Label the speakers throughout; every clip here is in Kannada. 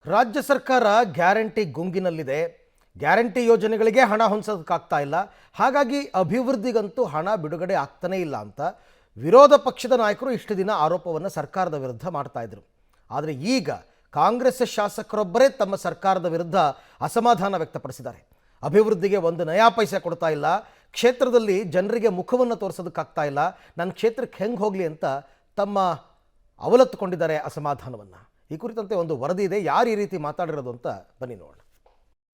Speaker 1: ರಾಜ್ಯ ಸರ್ಕಾರ ಗ್ಯಾರಂಟಿ ಗುಂಗಿನಲ್ಲಿದೆ. ಗ್ಯಾರಂಟಿ ಯೋಜನೆಗಳಿಗೆ ಹಣ ಹೊಂದಿಸೋದಕ್ಕಾಗ್ತಾ ಇಲ್ಲ. ಹಾಗಾಗಿ ಅಭಿವೃದ್ಧಿಗಂತೂ ಹಣ ಬಿಡುಗಡೆ ಆಗ್ತಾನೇ ಇಲ್ಲ ಅಂತ ವಿರೋಧ ಪಕ್ಷದ ನಾಯಕರು ಇಷ್ಟು ದಿನ ಆರೋಪವನ್ನು ಸರ್ಕಾರದ ವಿರುದ್ಧ ಮಾಡ್ತಾ ಇದ್ರು. ಆದರೆ ಈಗ ಕಾಂಗ್ರೆಸ್ ಶಾಸಕರೊಬ್ಬರೇ ತಮ್ಮ ಸರ್ಕಾರದ ವಿರುದ್ಧ ಅಸಮಾಧಾನ ವ್ಯಕ್ತಪಡಿಸಿದ್ದಾರೆ. ಅಭಿವೃದ್ಧಿಗೆ ಒಂದು ನಯಾ ಪೈಸೆ ಕೊಡ್ತಾ ಇಲ್ಲ, ಕ್ಷೇತ್ರದಲ್ಲಿ ಜನರಿಗೆ ಮುಖವನ್ನು ತೋರಿಸೋದಕ್ಕಾಗ್ತಾ ಇಲ್ಲ, ನನ್ನ ಕ್ಷೇತ್ರಕ್ಕೆ ಹೆಂಗೆ ಹೋಗಲಿ ಅಂತ ತಮ್ಮ ಅವಲತ್ತುಕೊಂಡಿದ್ದಾರೆ ಅಸಮಾಧಾನವನ್ನು. ಈ ಕುರಿತಂತೆ ಒಂದು ವರದಿ ಇದೆ. ಯಾರು ಈ ರೀತಿ ಮಾತಾಡಿರೋದು ಅಂತ ಬನ್ನಿ ನೋಡೋಣ.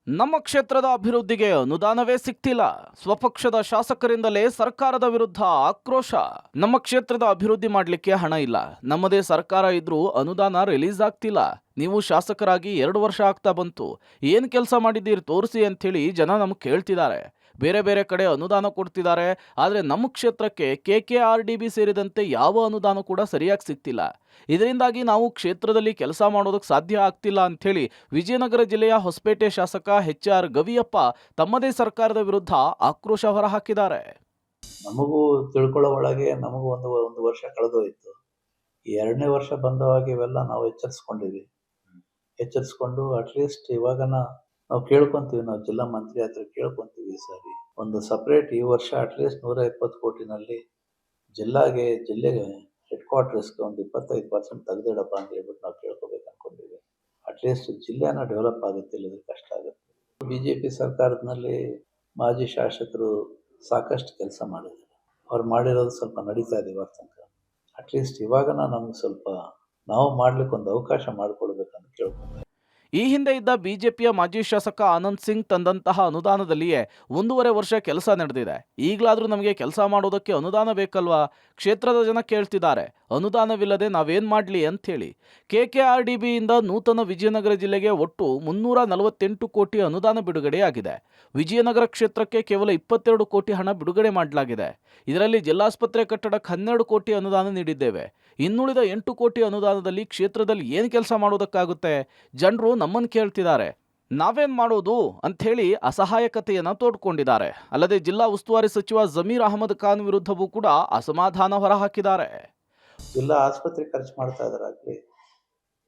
Speaker 2: ನಮ್ಮ ಕ್ಷೇತ್ರದ ಅಭಿವೃದ್ಧಿಗೆ ಅನುದಾನವೇ ಸಿಗ್ತಿಲ್ಲ. ಸ್ವಪಕ್ಷದ ಶಾಸಕರಿಂದಲೇ ಸರ್ಕಾರದ ವಿರುದ್ಧ ಆಕ್ರೋಶ. ನಮ್ಮ ಕ್ಷೇತ್ರದ ಅಭಿವೃದ್ಧಿ ಮಾಡಲಿಕ್ಕೆ ಹಣ ಇಲ್ಲ, ನಮ್ಮದೇ ಸರ್ಕಾರ ಇದ್ರೂ ಅನುದಾನ ರಿಲೀಸ್ ಆಗ್ತಿಲ್ಲ. ನೀವು ಶಾಸಕರಾಗಿ 2 ವರ್ಷ ಆಗ್ತಾ ಬಂತು, ಏನು ಕೆಲಸ ಮಾಡಿದ್ದೀರಿ ತೋರಿಸಿ ಅಂಥೇಳಿ ಜನ ನಮಗೆ ಕೇಳ್ತಿದ್ದಾರೆ. ಬೇರೆ ಬೇರೆ ಕಡೆ ಅನುದಾನ ಕೊಡ್ತಿದ್ದಾರೆ, ಆದರೆ ನಮ್ಮ ಕ್ಷೇತ್ರಕ್ಕೆ KKRDB ಸೇರಿದಂತೆ ಯಾವ ಅನುದಾನ ಕೂಡ ಸರಿಯಾಗಿ ಸಿಗ್ತಿಲ್ಲ. ಇದರಿಂದಾಗಿ ನಾವು ಕ್ಷೇತ್ರದಲ್ಲಿ ಕೆಲಸ ಮಾಡೋದಕ್ಕೆ ಸಾಧ್ಯ ಆಗ್ತಿಲ್ಲ ಅಂಥೇಳಿ ವಿಜಯನಗರ ಜಿಲ್ಲೆಯ ಹೊಸಪೇಟೆ ಶಾಸಕ HR ಗವಿಯಪ್ಪ ತಮ್ಮದೇ ಸರ್ಕಾರದ ವಿರುದ್ಧ ಆಕ್ರೋಶ ಹೊರಹಾಕಿದ್ದಾರೆ.
Speaker 3: ನಮಗೂ ತಿಳ್ಕೊಳ್ಳೋ ಒಳಗೆ ನಮಗೂ ಒಂದು ವರ್ಷ ಕಳೆದೋಯ್ತು. ಈ 2ನೇ ವರ್ಷ ಬಂದವಾಗ ಇವೆಲ್ಲ ನಾವು ಎಚ್ಚರಿಸ್ಕೊಂಡು ಅಟ್ಲೀಸ್ಟ್ ಇವಾಗ ನಾವು ಕೇಳ್ಕೊಂತೀವಿ, ನಾವು ಜಿಲ್ಲಾ ಮಂತ್ರಿ ಹತ್ರ ಕೇಳ್ಕೊಂತೀವಿ, ಈ ಸಾರಿ ಒಂದು ಸಪ್ರೇಟ್ ಈ ವರ್ಷ ಅಟ್ಲೀಸ್ಟ್ 120 ಕೋಟಿನಲ್ಲಿ ಜಿಲ್ಲೆಗೆ ಹೆಡ್ ಕ್ವಾರ್ಟರ್ಸ್ಗೆ ಒಂದು 25% ತೆಗೆದಿಡಪ್ಪ ಅಂತ ಹೇಳ್ಬಿಟ್ಟು ನಾವು ಕೇಳ್ಕೊಬೇಕು ಅನ್ಕೊಂಡಿವಿ. ಅಟ್ಲೀಸ್ಟ್ ಜಿಲ್ಲೆನ ಡೆವಲಪ್ ಆಗುತ್ತೆ, ಇಲ್ಲದ್ರೆ ಕಷ್ಟ ಆಗುತ್ತೆ. BJP ಸರ್ಕಾರದಲ್ಲಿ ಮಾಜಿ ಶಾಸಕರು ಸಾಕಷ್ಟು ಕೆಲಸ ಮಾಡಿದ್ದಾರೆ. ಅವ್ರು ಮಾಡಿರೋದು ಸ್ವಲ್ಪ ನಡೀತಾ ಇದೆ ಇವಾಗ ತನಕ. ಅಟ್ಲೀಸ್ಟ್ ಇವಾಗ ನಮ್ಗೆ ಸ್ವಲ್ಪ ನಾವು ಮಾಡ್ಲಿಕ್ಕೆ ಒಂದು ಅವಕಾಶ ಮಾಡಿಕೊಡ್ಬೇಕಂತ ಕೇಳ್ಕೊಂಡೆ.
Speaker 2: ಈ ಹಿಂದೆ ಇದ್ದ ಬಿಜೆಪಿಯ ಮಾಜಿ ಶಾಸಕ ಆನಂದ್ ಸಿಂಗ್ ತಂದಂತಹ ಅನುದಾನದಲ್ಲಿಯೇ 1.5 ವರ್ಷ ಕೆಲಸ ನಡೆದಿದೆ. ಈಗಲಾದರೂ ನಮಗೆ ಕೆಲಸ ಮಾಡೋದಕ್ಕೆ ಅನುದಾನ ಬೇಕಲ್ವಾ? ಕ್ಷೇತ್ರದ ಜನ ಕೇಳ್ತಿದ್ದಾರೆ, ಅನುದಾನವಿಲ್ಲದೆ ನಾವೇನು ಮಾಡಲಿ ಅಂಥೇಳಿ. KKRDBಯಿಂದ ನೂತನ ವಿಜಯನಗರ ಜಿಲ್ಲೆಗೆ ಒಟ್ಟು 348 ಕೋಟಿ ಅನುದಾನ ಬಿಡುಗಡೆಯಾಗಿದೆ. ವಿಜಯನಗರ ಕ್ಷೇತ್ರಕ್ಕೆ ಕೇವಲ 22 ಕೋಟಿ ಹಣ ಬಿಡುಗಡೆ ಮಾಡಲಾಗಿದೆ. ಇದರಲ್ಲಿ ಜಿಲ್ಲಾಸ್ಪತ್ರೆ ಕಟ್ಟಡಕ್ಕೆ 12 ಕೋಟಿ ಅನುದಾನ ನೀಡಿದ್ದೇವೆ. ಇನ್ನುಳಿದ 8 ಕೋಟಿ ಅನುದಾನದಲ್ಲಿ ಕ್ಷೇತ್ರದಲ್ಲಿ ಏನು ಕೆಲಸ ಮಾಡೋದಕ್ಕಾಗುತ್ತೆ? ಜನರು ನಮ್ಮನ್ನು ಕೇಳ್ತಿದ್ದಾರೆ, ನಾವೇನ್ ಮಾಡೋದು ಅಂಥೇಳಿ ಅಸಹಾಯಕತೆಯನ್ನು ತೋಡ್ಕೊಂಡಿದ್ದಾರೆ. ಅಲ್ಲದೆ ಜಿಲ್ಲಾ ಉಸ್ತುವಾರಿ ಸಚಿವ ಜಮೀರ್ ಅಹಮದ್ ಖಾನ್ ವಿರುದ್ಧವೂ ಕೂಡ ಅಸಮಾಧಾನ ಹೊರಹಾಕಿದ್ದಾರೆ.
Speaker 3: ಜಿಲ್ಲಾ ಆಸ್ಪತ್ರೆ ಖರ್ಚು ಮಾಡ್ತಾ ಇದಾರಾಗ್ಲಿ,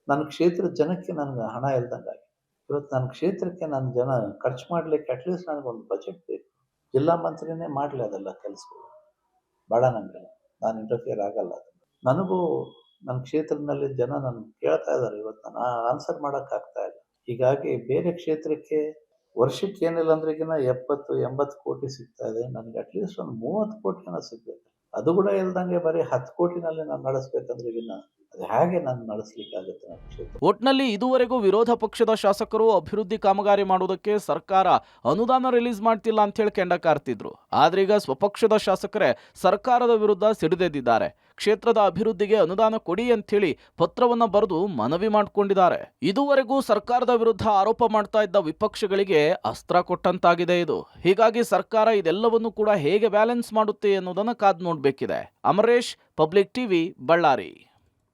Speaker 3: ನನ್ನ ಕ್ಷೇತ್ರದ ಜನಕ್ಕೆ ನನಗೆ ಹಣ ಇಲ್ದಂಗಾಗಿ. ಇವತ್ತು ನನ್ನ ಕ್ಷೇತ್ರಕ್ಕೆ ನನ್ನ ಜನ ಖರ್ಚು ಮಾಡ್ಲಿಕ್ಕೆ ಅಟ್ಲೀಸ್ಟ್ ನನಗೊಂದು ಬಜೆಟ್ ಬೇಕು. ಜಿಲ್ಲಾ ಮಂತ್ರಿನೇ ಮಾಡಲಿ ಅದೆಲ್ಲ ಕೆಲಸಗಳು, ಬೇಡ ನನಗೆ, ನಾನು ಇಂಟರ್ಫಿಯರ್ ಆಗಲ್ಲ. ನನಗೂ ನನ್ನ ಕ್ಷೇತ್ರದಲ್ಲಿ ಜನ ನನ್ನ ಕೇಳ್ತಾ ಇದ್ದಾರೆ, ಇವತ್ತು ನಾನು ಆನ್ಸರ್ ಮಾಡೋಕ್ಕಾಗ್ತಾ ಇಲ್ಲ. ಹೀಗಾಗಿ ಬೇರೆ ಕ್ಷೇತ್ರಕ್ಕೆ ವರ್ಷಕ್ಕೆ ಏನಿಲ್ಲ ಅಂದ್ರೆ ಈಗಿನ 70-80 ಕೋಟಿ ಸಿಗ್ತಾ ಇದೆ, ನನಗೆ ಅಟ್ಲೀಸ್ಟ್ ಒಂದು 30 ಕೋಟಿನ ಸಿಗ್ಬೇಕು. ಅದು ಕೂಡ ಇಲ್ದಂಗೆ ಬರೀ 10 ಕೋಟಿನಲ್ಲಿ ನಾನು ನಡೆಸ್ಬೇಕಂದ್ರೆ ಈಗಿನ ಅದು ಹೇಗೆ ನಾನು ನಡೆಸಲಿಕ್ಕಾಗುತ್ತೆ ನನ್ನ ಕ್ಷೇತ್ರ?
Speaker 2: ಒಟ್ನಲ್ಲಿ ಇದುವರೆಗೂ ವಿರೋಧ ಪಕ್ಷದ ಶಾಸಕರು ಅಭಿವೃದ್ಧಿ ಕಾಮಗಾರಿ ಮಾಡೋದಕ್ಕೆ ಸರ್ಕಾರ ಅನುದಾನ ರಿಲೀಸ್ ಮಾಡ್ತಿಲ್ಲ ಅಂತ ಹೇಳಿ ಕೆಂಡ ಕಾರ್ತಿದ್ರು. ಆದ್ರೆ ಈಗ ಸ್ವಪಕ್ಷದ ಶಾಸಕರೇ ಸರ್ಕಾರದ ವಿರುದ್ಧ ಸಿಡಿದೆದ್ದಿದ್ದಾರೆ. ಕ್ಷೇತ್ರದ ಅಭಿವೃದ್ಧಿಗೆ ಅನುದಾನ ಕೊಡಿ ಅಂಥೇಳಿ ಪತ್ರವನ್ನ ಬರೆದು ಮನವಿ ಮಾಡಿಕೊಂಡಿದ್ದಾರೆ. ಇದುವರೆಗೂ ಸರ್ಕಾರದ ವಿರುದ್ಧ ಆರೋಪ ಮಾಡ್ತಾ ಇದ್ದ ವಿಪಕ್ಷಗಳಿಗೆ ಅಸ್ತ್ರ ಕೊಟ್ಟಂತಾಗಿದೆ ಇದು. ಹೀಗಾಗಿ ಸರ್ಕಾರ ಇದೆಲ್ಲವನ್ನು ಕೂಡ ಹೇಗೆ ಬ್ಯಾಲೆನ್ಸ್ ಮಾಡುತ್ತೆ ಅನ್ನೋದನ್ನ ಕಾದು ನೋಡ್ಬೇಕಿದೆ. Amaresh, public TV, Ballari.